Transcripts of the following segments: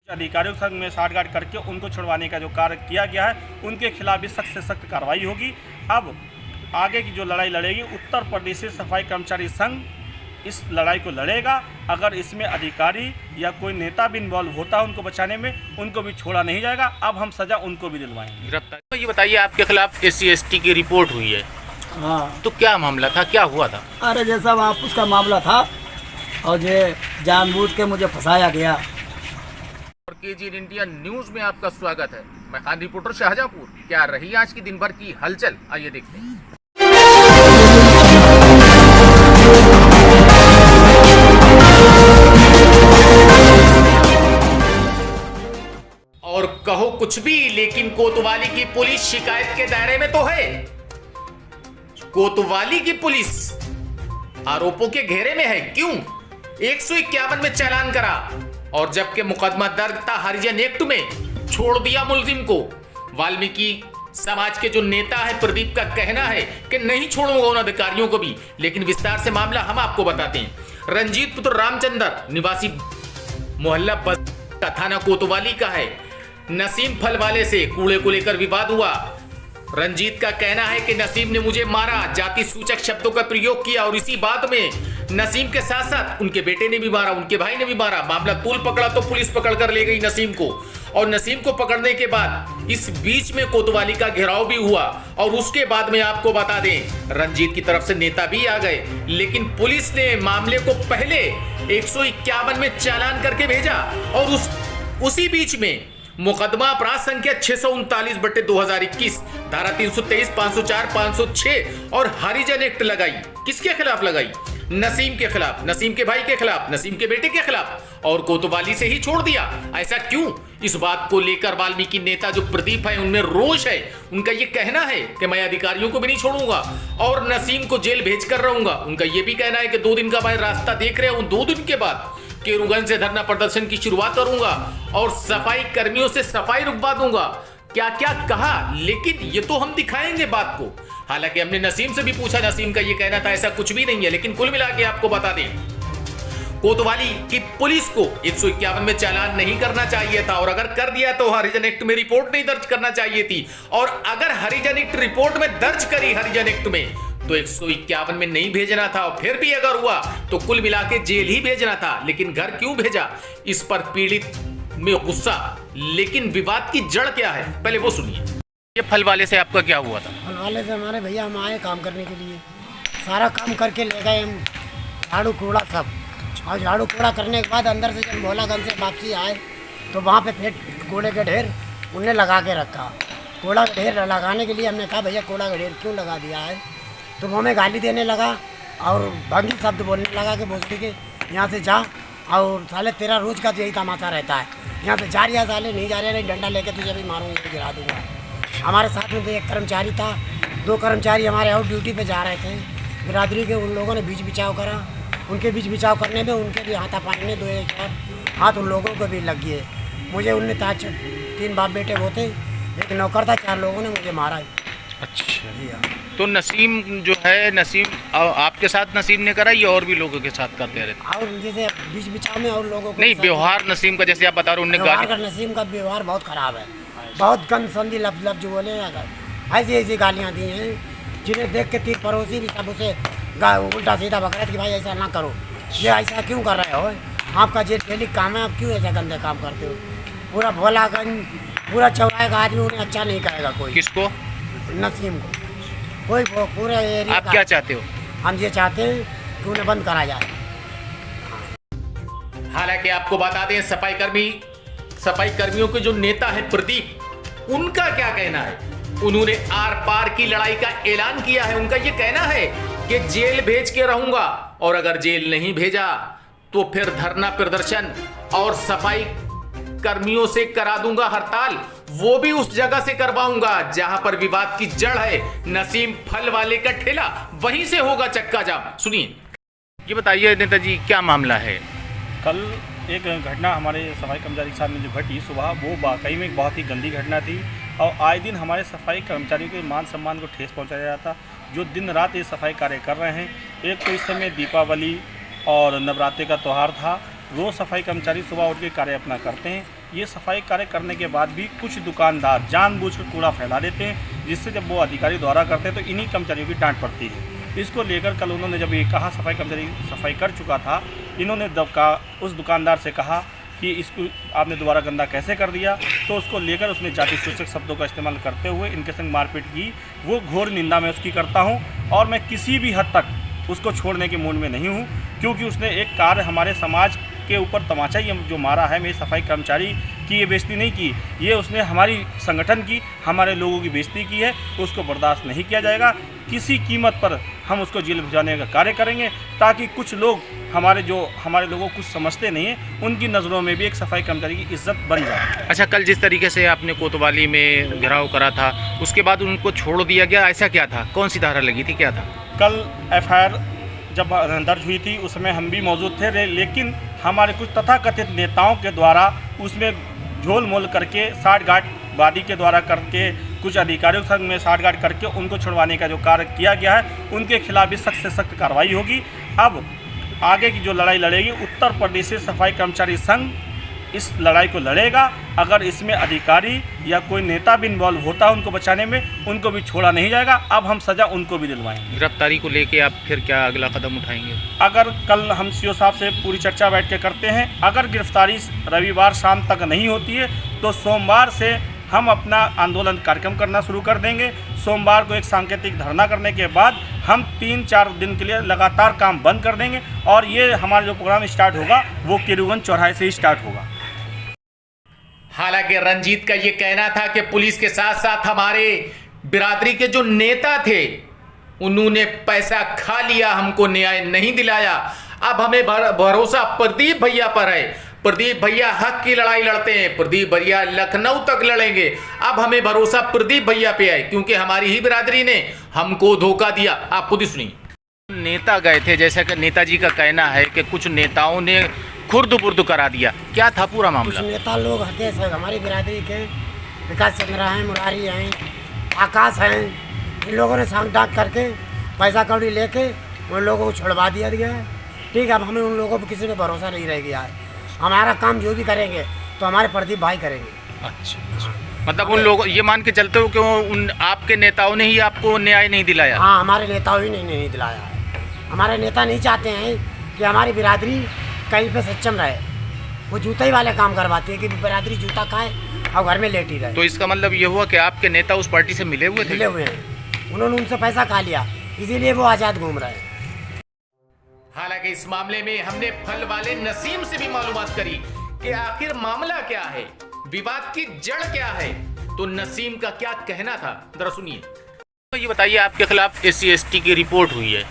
अधिकारियों के संग में साठगांठ करके उनको छुड़वाने का जो कार्य किया गया है, उनके खिलाफ भी सख्त से सख्त कार्रवाई होगी। अब आगे की जो लड़ाई लड़ेगी, उत्तर प्रदेश सफाई कर्मचारी संघ इस लड़ाई को लड़ेगा। अगर इसमें अधिकारी या कोई नेता भी इन्वॉल्व होता है उनको बचाने में, उनको भी छोड़ा नहीं जाएगा। अब हम सजा उनको भी दिलवाएंगे। गिरफ्तार। तो ये बताइए, आपके खिलाफ SC/ST की रिपोर्ट हुई है, हाँ। तो क्या मामला था, क्या हुआ था? अरे जैसा आप उसका मामला था और ये जानबूझ के मुझे फंसाया गया। और KGN इंडिया न्यूज में आपका स्वागत है। मैं खान रिपोर्टर शाहजहांपुर। क्या रही आज की दिन भर की हलचल, आइए देखते हैं। और कहो कुछ भी, लेकिन कोतवाली की पुलिस शिकायत के दायरे में तो है। कोतवाली की पुलिस आरोपों के घेरे में है। क्यों? 151 में चालान करा और जबकि मुकदमा दर्ज था हरिजन एक्ट में, छोड़ दिया मुलजिम को। वाल्मीकि समाज के जो नेता है प्रदीप का कहना है कि नहीं छोड़ूंगा उन अधिकारियों को भी। लेकिन विस्तार से मामला हम आपको बताते हैं। रंजीत पुत्र रामचंद्र निवासी मोहल्ला बस का थाना कोतवाली का है। नसीम फल वाले से कूड़े को लेकर विवाद हुआ। रंजीत का कहना है कि नसीम ने मुझे मारा, जाति सूचक शब्दों का प्रयोग किया और इसी बात में नसीम के साथ साथ उनके बेटे ने भी मारा, उनके भाई ने भी मारा। मामला तूल पकड़ा तो पुलिस पकड़ कर ले गई नसीम को, और नसीम को पकड़ने के बाद इस बीच में कोतवाली का घेराव भी हुआ। और उसके बाद में आपको बता दें, रंजीत की तरफ से नेता भी आ गए, लेकिन पुलिस ने मामले को पहले 151 में चालान करके भेजा और उसी बीच में मुकदमा अपराध संख्या 639/2021 धारा 323, 504, 506 और हरिजन एक्ट लगाई। किसके खिलाफ लगाई? नसीम के खिलाफ, नसीम के भाई के खिलाफ, नसीम के बेटे के खिलाफ, और कोतवाली से ही छोड़ दिया। ऐसा क्यों? इस बात को लेकर वाल्मीकि नेता जो प्रदीप है, उनमें रोष है। उनका ये कहना है कि मैं अधिकारियों को भी नहीं छोड़ूंगा और नसीम को जेल भेज कर रहूंगा। उनका ये भी कहना है कि 2 दिन का मैं रास्ता देख रहे हूं, 2 दिन के बाद केरूगंज से धरना प्रदर्शन की शुरुआत करूंगा और सफाई कर्मियों से सफाई रुकवा दूंगा। क्या क्या कहा, लेकिन ये तो हम दिखाएंगे बात को। हालांकि हमने नसीम से भी पूछा, नसीम का ये कहना था ऐसा कुछ भी नहीं है। लेकिन कुल मिला के आपको बता दें, कोतवाली की पुलिस को 151 में चालान नहीं करना चाहिए था, और अगर कर दिया तो हरिजन एक्ट में रिपोर्ट नहीं दर्ज करना चाहिए थी। और अगर हरिजन एक्ट रिपोर्ट में दर्ज करी हरिजन एक्ट में, तो 151 में नहीं भेजना था। और फिर भी अगर हुआ तो कुल मिला के जेल ही भेजना था। लेकिन घर क्यों भेजा, इस पर पीड़ित में गुस्सा। लेकिन विवाद की जड़ क्या है, पहले वो सुनिए। ये फल वाले से आपका क्या हुआ था? फल वाले से हमारे भैया हम आए काम करने के लिए, सारा काम करके ले गए हम, झाड़ू कूड़ा सब। और झाड़ू कूड़ा करने के बाद अंदर से जब भोलागंज से वापसी आए तो वहाँ पे फिर कूड़े का ढेर उनने लगा के रखा। कूड़ा का ढेर लगाने के लिए हमने कहा भैया कूड़ा का ढेर क्यों लगा दिया है, तो वो हमें गाली देने लगा और भंगी शब्द बोलने लगा कि भोसड़ी के यहाँ से जा, और साले तेरा रोज का यही तमाशा रहता है, यहाँ से जा रहा साले, नहीं जा रहे, नहीं डंडा लेके तुझे भी मारूंगा, गिरा दूंगा। हमारे साथ में तो एक कर्मचारी था, 2 कर्मचारी हमारे आउट ड्यूटी पे जा रहे थे बिरादरी के। उन लोगों ने बीच बिचाव करा, उनके बीच बिचाव करने में उनके भी हाथापाई में 2-4 हाथ उन लोगों को भी लग गए। मुझे उनने 3 बाप बेटे होते, एक नौकर था, 4 लोगों ने मुझे मारा। अच्छा जी हाँ। तो नसीम जो है, नसीम आपके साथ नसीम ने करा या और भी लोगों के साथ करते रहते? और जैसे बीच बिचाव में और लोगों को नहीं, व्यवहार नसीम का जैसे आप बता रहे, उन्होंने व्यवहार गाली। का नसीम का व्यवहार बहुत खराब है, बहुत गंद संदी लफ्ज बोले, ऐसी ऐसी गालियाँ दी हैं जिन्हें देख के 3 पड़ोसी भी सब उसे उल्टा सीधा बक रहे थे कि भाई ऐसा ना करो, ये ऐसा क्यों कर रहे हो, आपका ये डेली काम है, आप क्यों ऐसा गंदे काम करते हो। पूरा भोलागंज, पूरा चौराहे का आदमी उन्हें अच्छा नहीं कहेगा कोई। किसको? नसीम को, कोई पूरे एरिया। आप क्या चाहते हो? हम ये चाहते हैं कि उन्हें बंद करा जाए। हालांकि आपको बता दें, सफाई कर्मियों के जो नेता है प्रदीप, उनका क्या कहना है? उन्होंने आर पार की लड़ाई का ऐलान किया है। उनका यह कहना है कि जेल भेज के रहूंगा, और अगर जेल नहीं भेजा तो फिर धरना प्रदर्शन और सफाई कर्मियों से करा दूंगा हड़ताल, वो भी उस जगह से करवाऊंगा जहां पर विवाद की जड़ है, नसीम फल वाले का ठेला, वहीं से होगा चक्का जाम। सुनिए, ये बताइए नेताजी, क्या मामला है? कल एक घटना हमारे सफाई कर्मचारी के साथ में जो घटी सुबह, वो वाकई में एक बहुत ही गंदी घटना थी। और आए दिन हमारे सफाई कर्मचारियों के मान सम्मान को ठेस पहुंचाया जाता, जो दिन रात ये सफाई कार्य कर रहे हैं। एक तो इस समय दीपावली और नवरात्रि का त्यौहार था, रोज़ सफाई कर्मचारी सुबह उठ के कार्य अपना करते हैं। ये सफाई कार्य करने के बाद भी कुछ दुकानदार जानबूझकर कूड़ा फैला देते हैं, जिससे जब वो अधिकारी द्वारा करते हैं तो इन्हीं कर्मचारियों की डांट पड़ती है। इसको लेकर कल उन्होंने जब ये कहा, सफाई कर्मचारी सफाई कर चुका था, इन्होंने उस दुकानदार से कहा कि इसको आपने दोबारा गंदा कैसे कर दिया, तो उसको लेकर उसने जाति सूचक शब्दों का इस्तेमाल करते हुए इनके संग मारपीट की। वो घोर निंदा मैं उसकी करता हूँ और मैं किसी भी हद तक उसको छोड़ने के मूड में नहीं हूँ, क्योंकि उसने एक कार्य हमारे समाज के ऊपर तमाचा ये जो मारा है, मेरी सफाई कर्मचारी की ये बेइज्जती नहीं की, ये उसने हमारी संगठन की, हमारे लोगों की बेइज्जती की है। उसको बर्दाश्त नहीं किया जाएगा। किसी कीमत पर हम उसको जेल भिजवाने का कार्य करेंगे, ताकि कुछ लोग हमारे लोगों को कुछ समझते नहीं हैं, उनकी नज़रों में भी एक सफाई कर्मचारी की इज्जत बन जाए। अच्छा, कल जिस तरीके से आपने कोतवाली में घेराव करा था, उसके बाद उनको छोड़ दिया गया, ऐसा क्या था? कौन सी धारा लगी थी, क्या था? कल FIR जब दर्ज हुई थी उस समय हम भी मौजूद थे, लेकिन हमारे कुछ तथाकथित नेताओं के द्वारा उसमें झोल मोल करके साठगांठ वादी के द्वारा करके कुछ अधिकारियों संग में साठगांठ करके उनको छुड़वाने का जो कार्य किया गया है, उनके खिलाफ भी सख्त से सख्त कार्रवाई होगी। अब आगे की जो लड़ाई लड़ेगी, उत्तर प्रदेश सफाई कर्मचारी संघ इस लड़ाई को लड़ेगा। अगर इसमें अधिकारी या कोई नेता भी इन्वॉल्व होता है उनको बचाने में, उनको भी छोड़ा नहीं जाएगा। अब हम सज़ा उनको भी दिलवाएंगे। गिरफ्तारी को लेके आप फिर क्या अगला कदम उठाएंगे? अगर कल हम CO साहब से पूरी चर्चा बैठ के करते हैं, अगर गिरफ्तारी रविवार शाम तक नहीं होती है तो सोमवार से हम अपना आंदोलन कार्यक्रम करना शुरू कर देंगे। सोमवार को एक सांकेतिक धरना करने के बाद हम 3-4 दिन के लिए लगातार काम बंद कर देंगे और ये हमारा जो प्रोग्राम स्टार्ट होगा वो किरुवन चौराहे से ही स्टार्ट होगा। हालांकि रंजीत का ये कहना था कि पुलिस के साथ साथ हमारे बिरादरी के जो नेता थे उन्होंने पैसा खा लिया, हमको न्याय नहीं दिलाया। अब हमें भरोसा प्रदीप भैया पर है। प्रदीप भैया हक की लड़ाई लड़ते हैं, प्रदीप भैया लखनऊ तक लड़ेंगे। अब हमें भरोसा प्रदीप भैया पे है, क्योंकि हमारी ही बिरादरी ने हमको धोखा दिया। आप खुद ही सुनिए। नेता गए थे, जैसा कि नेताजी का कहना है कि कुछ नेताओं ने खुर्द-बुर्द करा दिया, क्या था पूरा मामला? कुछ नेता लोग हते सर हमारी बिरादरी के, विकास चंद्र हैं, मुरारी हैं, आकाश हैं, इन लोगों ने सांग डाक करके पैसा कौड़ी लेके उन लोगों को छुड़वा दिया गया है। ठीक है, अब हमें उन लोगों पर किसी पे भरोसा नहीं रह गया है। हमारा काम जो भी करेंगे तो हमारे प्रदीप भाई करेंगे। अच्छा, मतलब उन लोगों ये मान के चलते हो कि उन आपके नेताओं ने ही आपको न्याय नहीं दिलाया? हाँ, हमारे नेताओं ही नहीं दिलाया है। हमारे नेता नहीं चाहते हैं कि हमारी बिरादरी कहीं पे सक्षम रहे। वो जूता ही वाले काम करवाती है कि बिरादरी जूता खाए और घर में लेटी रहे। तो इसका मतलब ये हुआ कि आपके नेता उस पार्टी से मिले हुए थे? मिले हुए हैं, उन्होंने उनसे पैसा खा लिया, इसीलिए वो आज़ाद घूम रहे हैं। हालांकि इस मामले में हमने फल वाले नसीम से भी मालूमात करी कि आखिर मामला क्या है, विवाद की जड़ क्या है। तो नसीम का क्या कहना था, जरा सुनिए। तो ये बताइए, आपके खिलाफ SC/ST की रिपोर्ट हुई है।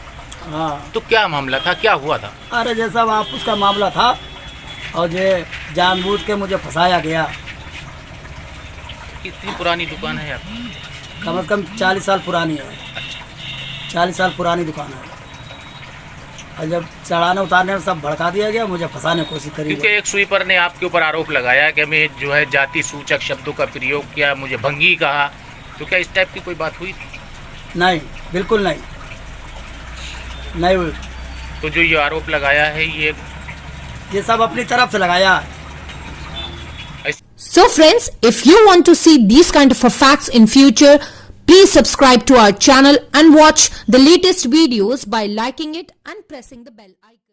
हाँ, तो क्या मामला था, क्या हुआ था? अरे जैसा वापस का मामला था और ये जानबूझ के मुझे फंसाया गया। कितनी पुरानी दुकान है आपकी? कम से कम 40 साल पुरानी है। 40 साल पुरानी दुकान है। और जब चढ़ाने उतारने में सब भड़का दिया गया, मुझे फंसाने की कोशिश करी। क्योंकि एक स्वीपर ने आपके ऊपर आरोप लगाया कि मैं जो है जाति सूचक शब्दों का प्रयोग किया, मुझे भंगी कहा। तो क्या इस टाइप की कोई बात हुई? नहीं, बिल्कुल नहीं, नहीं हुई। तो जो ये आरोप लगाया है ये सब अपनी तरफ से लगाया है। So friends, if you want to see these kind of facts in future, please subscribe to our channel and watch the latest videos by liking it and pressing the bell icon.